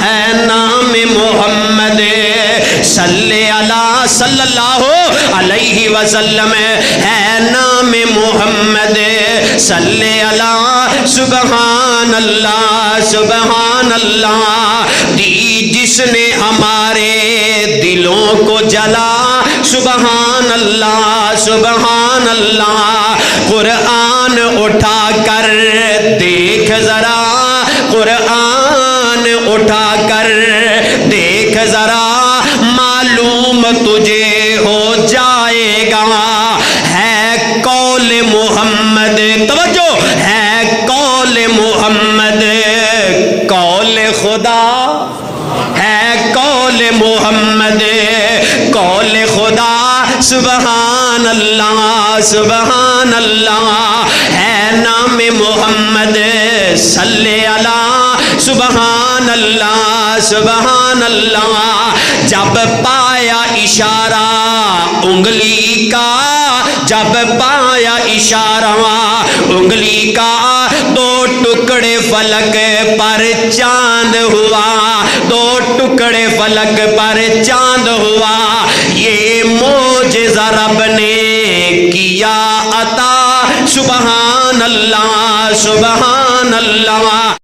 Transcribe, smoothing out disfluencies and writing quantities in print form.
ہے نام محمد صلی اللہ علیہ وسلم ہے نام محمد صلی اللہ سبحان اللہ سبحان اللہ دی جس نے ہمارے دلوں کو جلا سبحان اللہ سبحان اللہ قرآن اٹھا کر دیکھ ذرا قرآن اٹھا کر دیکھ ذرا معلوم تجھے ہو جائے گا ہے قول محمد توجہ ہے قول محمد قول خدا ہے قول محمد قول خدا سبحان اللہ سبحان اللہ ہے نام محمد صلی اللہ سبحان اللہ سبحان اللہ جب پایا اشارہ انگلی کا جب پایا اشارہ انگلی کا دو ٹکڑے فلک پر چاند ہوا دو ٹکڑے فلک پر چاند ہوا یہ معجزہ رب نے کیا عطا سبحان اللہ سبحان اللہ